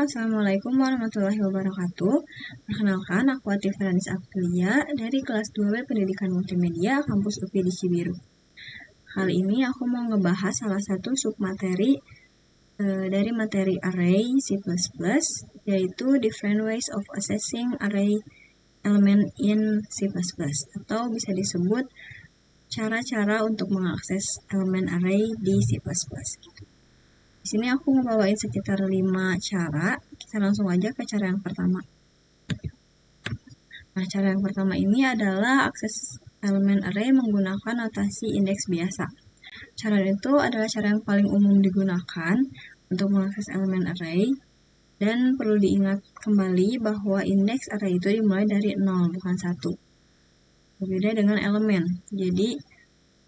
Assalamualaikum warahmatullahi wabarakatuh. Perkenalkan, aku Atif Ranis Aprilia dari kelas 2B Pendidikan Multimedia Kampus UPI di Cibiru. Kali ini aku mau ngebahas salah satu submateri dari materi Array C++, yaitu Different Ways of Accessing Array Element in C++, atau bisa disebut cara-cara untuk mengakses elemen array di C++. Di sini aku ngebawain sekitar 5 cara. Kita langsung aja ke cara yang pertama. Nah, cara yang pertama ini adalah akses elemen array menggunakan notasi indeks biasa. Cara itu adalah cara yang paling umum digunakan untuk mengakses elemen array, dan perlu diingat kembali bahwa indeks array itu dimulai dari 0, bukan 1. Berbeda dengan elemen. Jadi,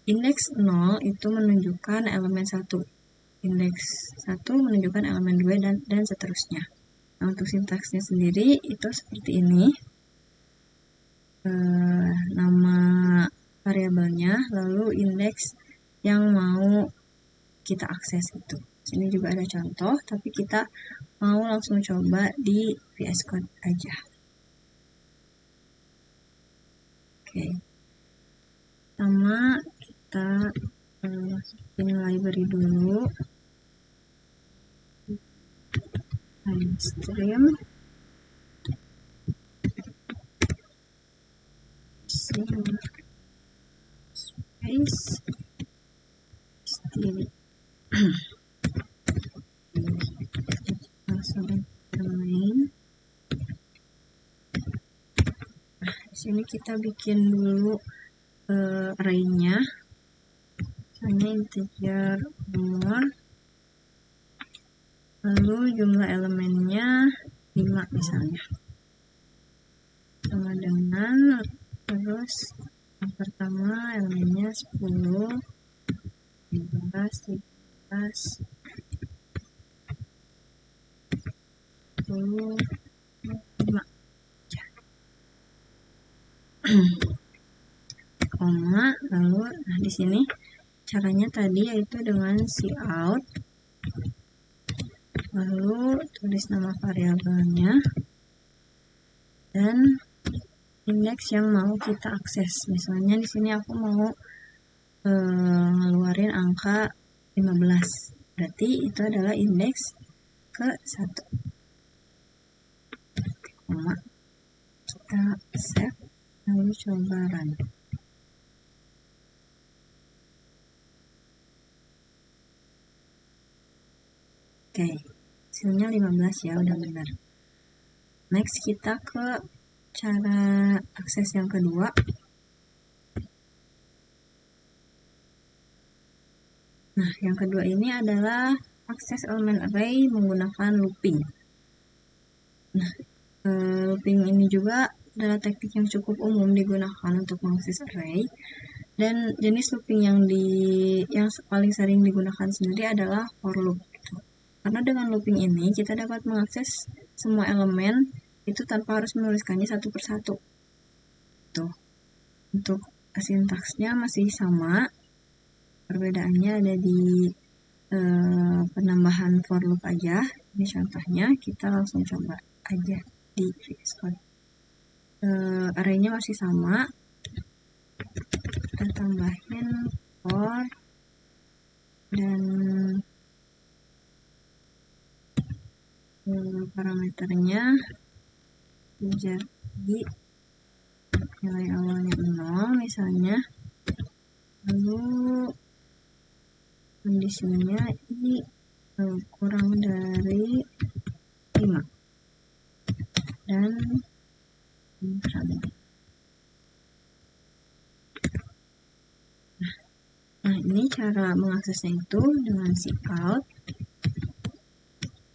indeks 0 itu menunjukkan elemen 1. Indeks 1 menunjukkan elemen 2 dan seterusnya. Nah, untuk sintaksnya sendiri itu seperti ini. Nama variabelnya, lalu indeks yang mau kita akses itu. Sini juga ada contoh, tapi kita mau langsung coba di VS Code aja. Oke. Pertama, kita masukin library dulu. Stream space std. Langsung main. Nah, di sini kita bikin dulu array-nya. Misalnya integer umur, lalu jumlah elemennya 5 misalnya, sama dengan terus yang pertama elemennya 10, 15, 17, 10, 5 koma, lalu nah di sini caranya tadi yaitu dengan cout, lalu tulis nama variabelnya dan indeks yang mau kita akses. Misalnya di sini aku mau ngeluarin angka 15. Berarti itu adalah indeks ke 1. Koma. Kita save, lalu coba run. Oke, hasilnya 15 ya, udah benar. Next kita ke cara akses yang kedua. Nah, yang kedua ini adalah akses elemen array menggunakan looping. Nah, looping ini juga adalah teknik yang cukup umum digunakan untuk mengakses array, dan jenis looping yang paling sering digunakan sendiri adalah for loop. Gitu. Karena dengan looping ini kita dapat mengakses semua elemen itu tanpa harus menuliskannya satu persatu. Tuh. Untuk sintaksnya masih sama, perbedaannya ada di penambahan for loop aja. Ini contohnya, kita langsung coba aja di VS Code. Array-nya masih sama, kita tambahin for dan parameternya jadi nilai awalnya 0 misalnya, lalu kondisinya ini kurang dari 5 dan nah ini cara mengaksesnya itu dengan cout,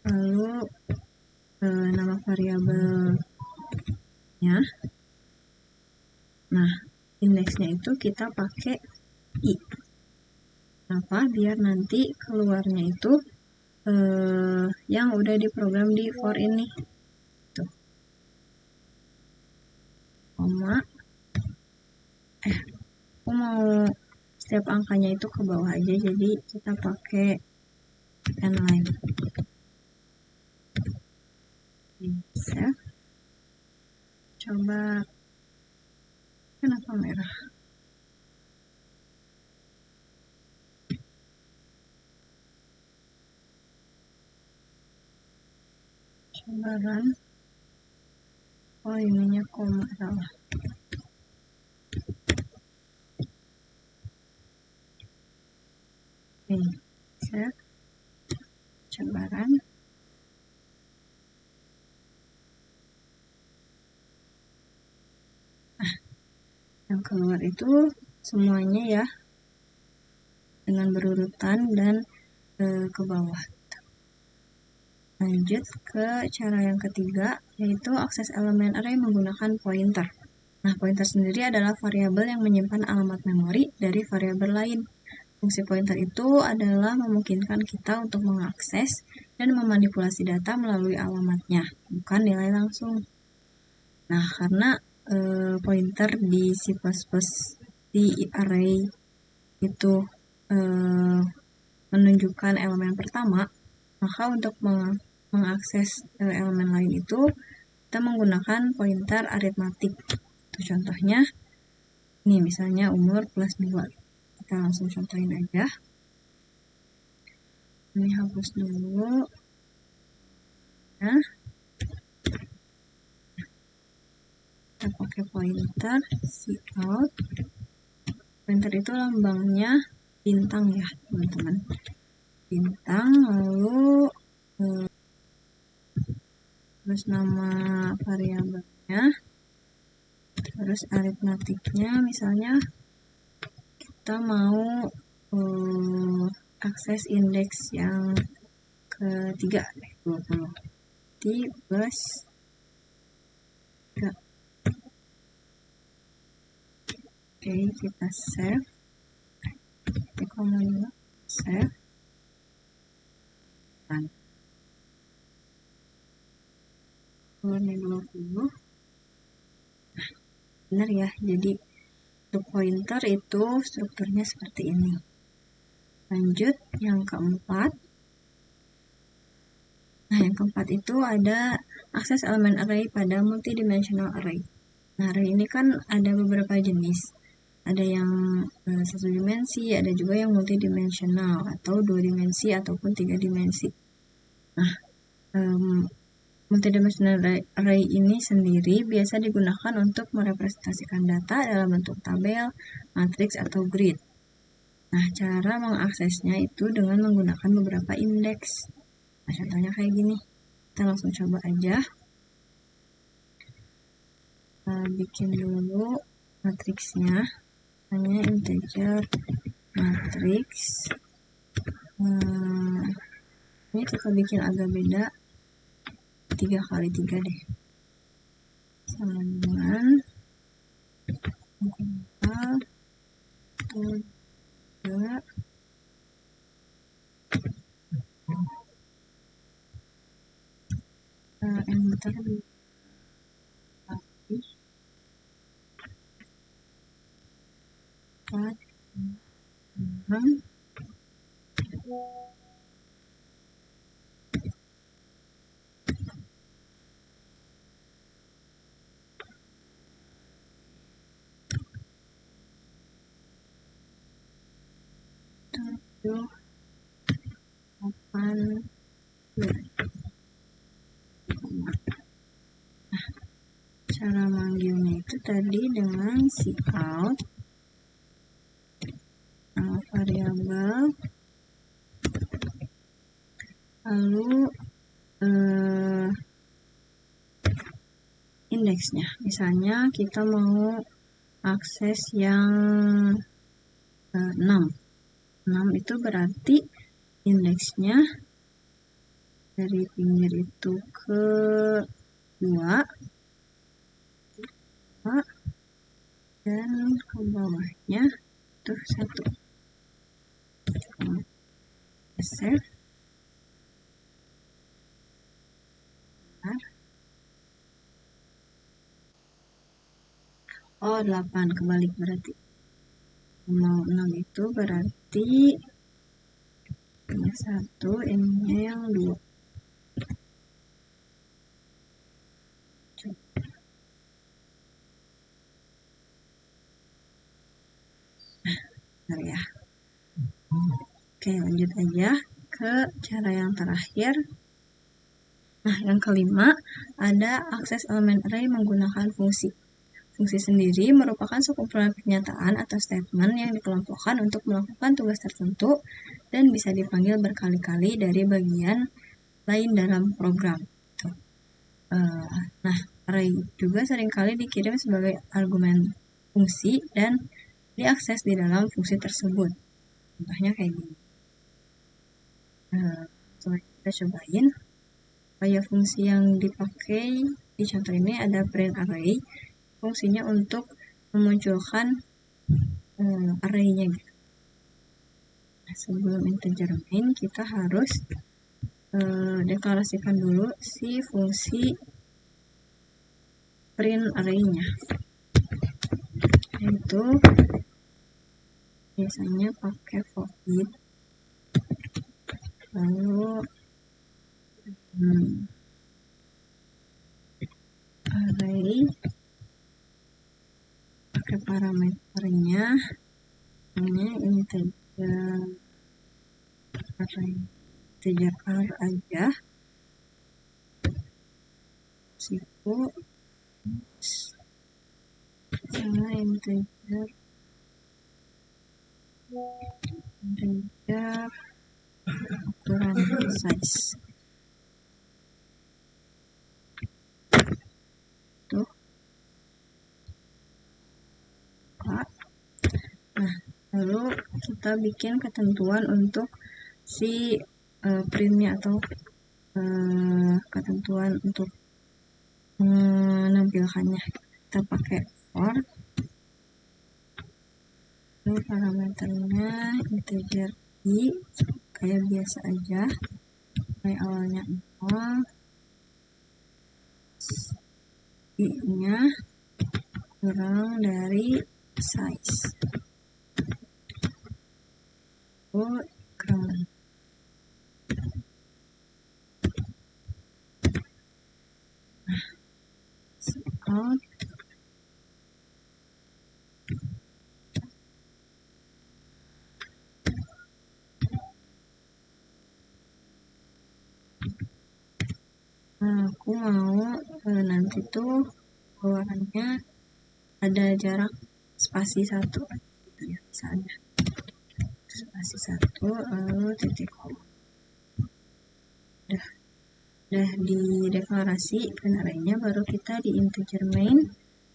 lalu nama variabelnya. Nah, indeksnya itu kita pakai i. Kenapa? Biar nanti keluarnya itu yang udah diprogram di for ini. Tuh. Koma. Aku mau setiap angkanya itu ke bawah aja, jadi kita pakai n line. Save. Coba, kenapa merah? Coba run. Oh, ininya koma salah. Save. Coba run. Yang keluar itu semuanya ya, dengan berurutan dan ke bawah. Lanjut ke cara yang ketiga, yaitu akses elemen array menggunakan pointer. Nah, pointer sendiri adalah variabel yang menyimpan alamat memori dari variabel lain. Fungsi pointer itu adalah memungkinkan kita untuk mengakses dan memanipulasi data melalui alamatnya, bukan nilai langsung. Nah, karena pointer di C++ di array itu menunjukkan elemen pertama, maka untuk mengakses elemen lain itu kita menggunakan pointer aritmatik. Itu contohnya, ini misalnya umur plus 2. Kita langsung contohin aja. Ini hapus dulu. Nah, kita pakai pointer cout. Pointer itu lambangnya bintang ya, teman-teman. Bintang, lalu terus nama variabelnya, terus aritmatiknya, misalnya kita mau akses indeks yang ketiga, 20 di plus 3. Oke, kita save. Kita command save. Keluarnya 20. Benar ya, jadi untuk pointer itu strukturnya seperti ini. Lanjut yang keempat. Nah, yang keempat itu ada akses elemen array pada multidimensional array. Nah, array ini kan ada beberapa jenis. Ada yang satu dimensi, ada juga yang multidimensional atau 2 dimensi ataupun 3 dimensi. Nah, multidimensional array ini sendiri biasa digunakan untuk merepresentasikan data dalam bentuk tabel, matriks, atau grid. Nah, cara mengaksesnya itu dengan menggunakan beberapa indeks. Nah, contohnya kayak gini. Kita langsung coba aja. Bikin dulu matriksnya. Hanya integer matriks. Ini kita bikin agak beda. 3 kali 3 deh. Sama dengan enter lagi 4 6 7 8 2. Cara manggilnya itu tadi dengan cout variabel, lalu indeksnya. Misalnya kita mau akses yang 6. 6 itu berarti indeksnya dari pinggir itu ke 2 dan ke bawahnya itu 1. Save. Oh, 8 kebalik berarti. Mau 6 itu berarti ini 1, ininya yang 2. ya. Oke, lanjut aja ke cara yang terakhir. Nah, yang kelima, ada akses elemen array menggunakan fungsi. Fungsi sendiri merupakan sekumpulan pernyataan atau statement yang dikelompokkan untuk melakukan tugas tertentu dan bisa dipanggil berkali-kali dari bagian lain dalam program. Nah, array juga seringkali dikirim sebagai argumen fungsi dan diakses di dalam fungsi tersebut. Contohnya kayak gini. Coba kita cobain. Kayak fungsi yang dipakai di contoh ini ada print array. Fungsinya untuk memunculkan array-nya gitu. Nah, sebelum integer main, kita harus deklarasikan dulu si fungsi print array-nya. Yaitu biasanya pakai void lalu array pakai parameternya namanya integer array, integer r aja, siku sama integer ukuran size. Tuh. Nah, lalu kita bikin ketentuan untuk si printnya atau ketentuan untuk menampilkannya. Kita pakai for, lalu parameternya integer i kayak biasa aja, kayak awalnya 0, i nya kurang dari size. Ground. Out. Nah, aku mau nanti tuh keluarannya ada jarak spasi 1 gitu ya, misalnya spasi 1 lalu titik koma. Udah di deklarasi print array-nya, baru kita di integer main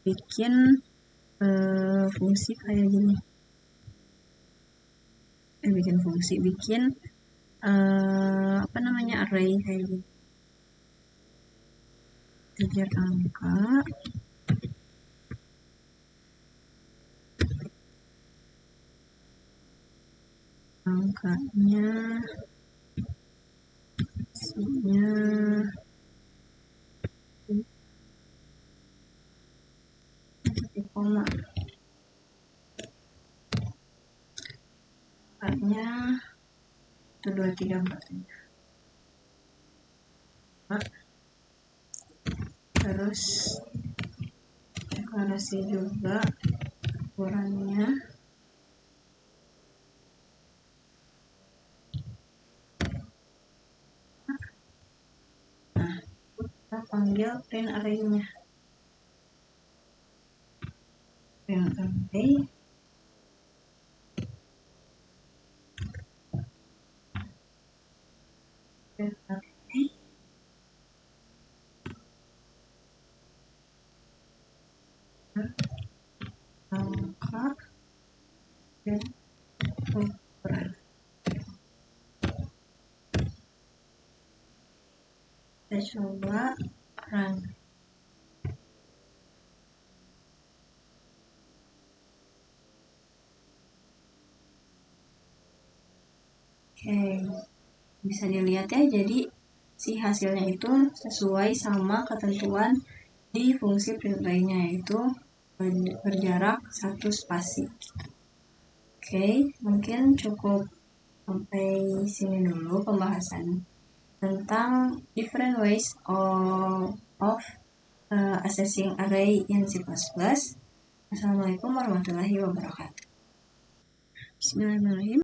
bikin fungsi kayak gini. Bikin fungsi, bikin array kayak gini. Integer angka, angkanya, isinya, titik koma, angkanya 1, 2, 3, 4. Terus deklarasi juga ukurannya. Nah, kita panggil print array-nya. Print array angka dan ukuran. Kita coba run. Oke, bisa dilihat ya, jadi si hasilnya itu sesuai sama ketentuan di fungsi print array-nya, yaitu berjarak 1 spasi. Oke, mungkin cukup sampai sini dulu pembahasan tentang different ways of accessing array in C++. Assalamualaikum warahmatullahi wabarakatuh. Bismillahirrahmanirrahim.